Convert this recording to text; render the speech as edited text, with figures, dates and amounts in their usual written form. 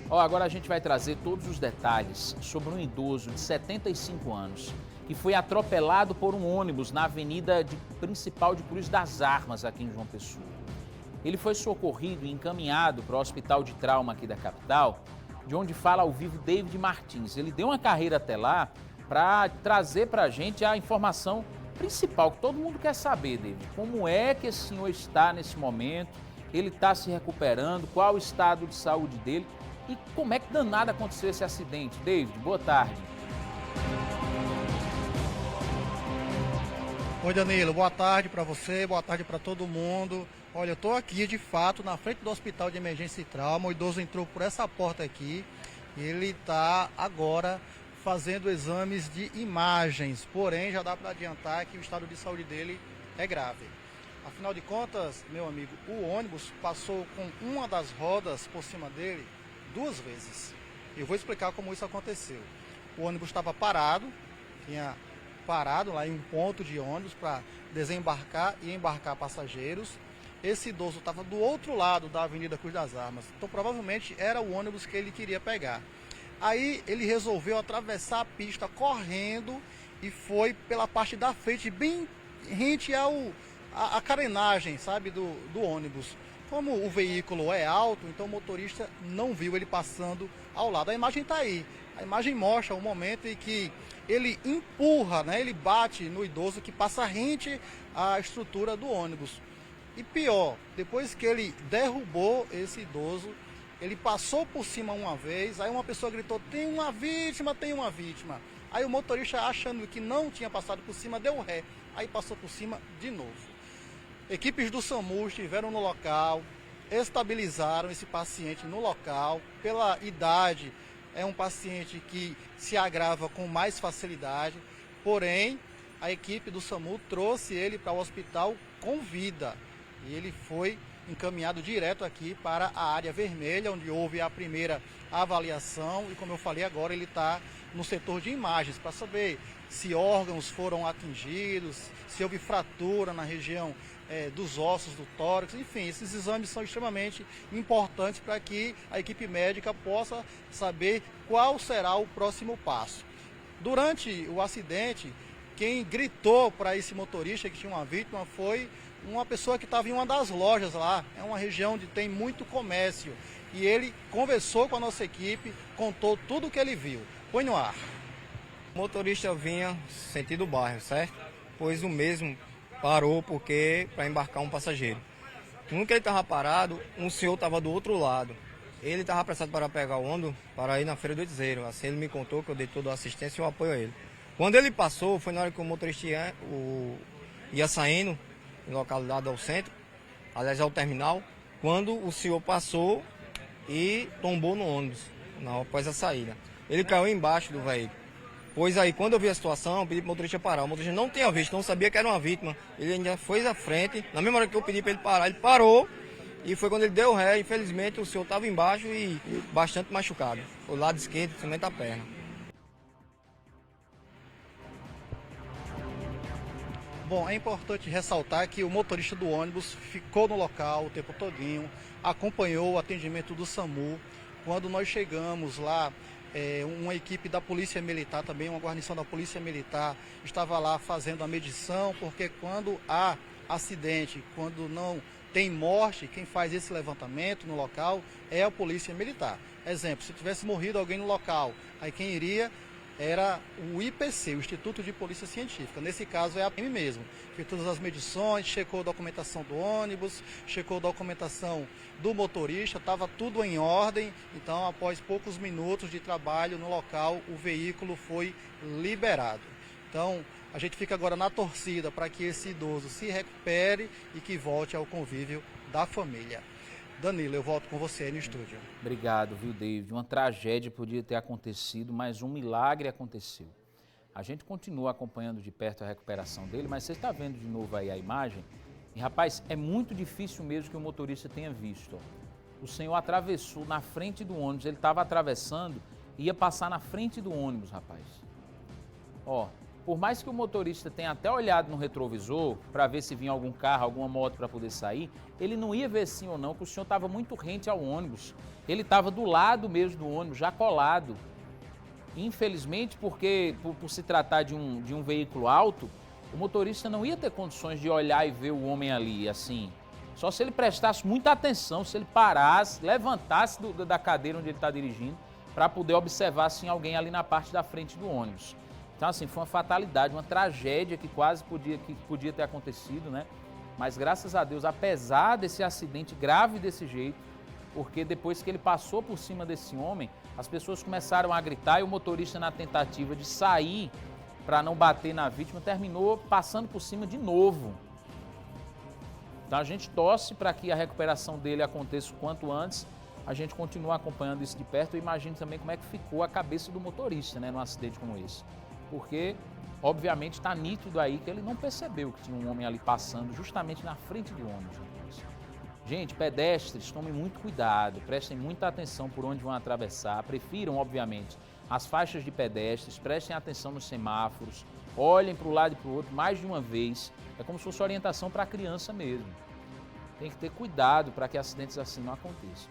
Agora a gente vai trazer todos os detalhes sobre um idoso de 75 anos que foi atropelado por um ônibus na principal de Cruz das Armas, aqui em João Pessoa. Ele foi socorrido e encaminhado para o Hospital de Trauma aqui da capital, de onde fala ao vivo David Martins. Ele deu uma carreira até lá para trazer para a gente a informação principal que todo mundo quer saber, David. Como é que esse senhor está nesse momento? Ele está se recuperando? Qual o estado de saúde dele? E como é que danado aconteceu esse acidente? David, boa tarde. Oi, Danilo, boa tarde para você, boa tarde para todo mundo. Olha, eu estou aqui de fato na frente do Hospital de Emergência e Trauma. O idoso entrou por essa porta aqui e ele está agora fazendo exames de imagens, porém já dá para adiantar que o estado de saúde dele é grave. Afinal de contas, meu amigo, o ônibus passou com uma das rodas por cima dele 2 vezes. Eu vou explicar como isso aconteceu. O ônibus estava parado, tinha parado lá em um ponto de ônibus para desembarcar e embarcar passageiros. Esse idoso estava do outro lado da Avenida Cruz das Armas, então provavelmente era o ônibus que ele queria pegar. Aí ele resolveu atravessar a pista correndo e foi pela parte da frente, bem rente à carenagem, sabe, do ônibus. Como o veículo é alto, então o motorista não viu ele passando ao lado. A imagem está aí. A imagem mostra o momento em que ele empurra, né, ele bate no idoso que passa rente à estrutura do ônibus. E pior, depois que ele derrubou esse idoso, ele passou por cima uma vez, aí uma pessoa gritou, tem uma vítima, tem uma vítima. Aí o motorista, achando que não tinha passado por cima, deu ré, aí passou por cima de novo. Equipes do SAMU estiveram no local, estabilizaram esse paciente no local. Pela idade, é um paciente que se agrava com mais facilidade, porém, a equipe do SAMU trouxe ele para o hospital com vida. E ele foi encaminhado direto aqui para a área vermelha, onde houve a primeira avaliação. E como eu falei agora, ele está no setor de imagens, para saber se órgãos foram atingidos, se houve fratura na região dos ossos do tórax, enfim, esses exames são extremamente importantes para que a equipe médica possa saber qual será o próximo passo. Durante o acidente, quem gritou para esse motorista que tinha uma vítima foi uma pessoa que estava em uma das lojas lá, é uma região onde tem muito comércio, e ele conversou com a nossa equipe, contou tudo o que ele viu. Põe no ar. O motorista vinha sentido bairro, certo? Pois o mesmo parou para embarcar um passageiro. No que ele estava parado, um senhor estava do outro lado. Ele estava apressado para pegar o ônibus para ir na Feira do Edizeiro. Assim ele me contou que eu dei toda a assistência e o apoio a ele. Quando ele passou, foi na hora que o motorista ia saindo, em localidade ao centro, aliás ao terminal, quando o senhor passou e tombou no ônibus, após a saída. Ele caiu embaixo do veículo. Pois aí, quando eu vi a situação, eu pedi para o motorista parar. O motorista não tinha visto, não sabia que era uma vítima. Ele ainda foi à frente. Na mesma hora que eu pedi para ele parar, ele parou. E foi quando ele deu ré. Infelizmente, o senhor estava embaixo e bastante machucado. O lado esquerdo, principalmente a perna. Bom, é importante ressaltar que o motorista do ônibus ficou no local o tempo todinho, acompanhou o atendimento do SAMU. Quando nós chegamos lá, uma equipe da Polícia Militar, também uma guarnição da Polícia Militar, estava lá fazendo a medição, porque quando há acidente, quando não tem morte, quem faz esse levantamento no local é a Polícia Militar. Exemplo, se tivesse morrido alguém no local, aí quem iria era o IPC, o Instituto de Polícia Científica. Nesse caso é a PM mesmo. Fez todas as medições, checou a documentação do ônibus, checou a documentação do motorista, estava tudo em ordem. Então, após poucos minutos de trabalho no local, o veículo foi liberado. Então, a gente fica agora na torcida para que esse idoso se recupere e que volte ao convívio da família. Danilo, eu volto com você aí no estúdio. Obrigado, viu, David? Uma tragédia podia ter acontecido, mas um milagre aconteceu. A gente continua acompanhando de perto a recuperação dele, mas você está vendo de novo aí a imagem? E, rapaz, é muito difícil mesmo que o motorista tenha visto. O senhor atravessou na frente do ônibus, ele estava atravessando, ia passar na frente do ônibus, rapaz. por mais que o motorista tenha até olhado no retrovisor para ver se vinha algum carro, alguma moto para poder sair, ele não ia ver sim ou não, que o senhor estava muito rente ao ônibus. Ele estava do lado mesmo do ônibus, já colado. Infelizmente, porque por se tratar de um veículo alto, o motorista não ia ter condições de olhar e ver o homem ali, assim. Só se ele prestasse muita atenção, se ele parasse, levantasse da cadeira onde ele está dirigindo, para poder observar se tinha alguém ali na parte da frente do ônibus. Então, assim, foi uma fatalidade, uma tragédia que quase podia ter acontecido, né? Mas, graças a Deus, apesar desse acidente grave desse jeito, porque depois que ele passou por cima desse homem, as pessoas começaram a gritar e o motorista, na tentativa de sair para não bater na vítima, terminou passando por cima de novo. Então, a gente torce para que a recuperação dele aconteça o quanto antes. A gente continua acompanhando isso de perto e imagine também como é que ficou a cabeça do motorista, né, num acidente como esse. Porque, obviamente, está nítido aí que ele não percebeu que tinha um homem ali passando justamente na frente do ônibus. Gente, pedestres, tomem muito cuidado, prestem muita atenção por onde vão atravessar, prefiram, obviamente, as faixas de pedestres, prestem atenção nos semáforos, olhem para o lado e para o outro mais de uma vez. É como se fosse orientação para a criança mesmo. Tem que ter cuidado para que acidentes assim não aconteçam.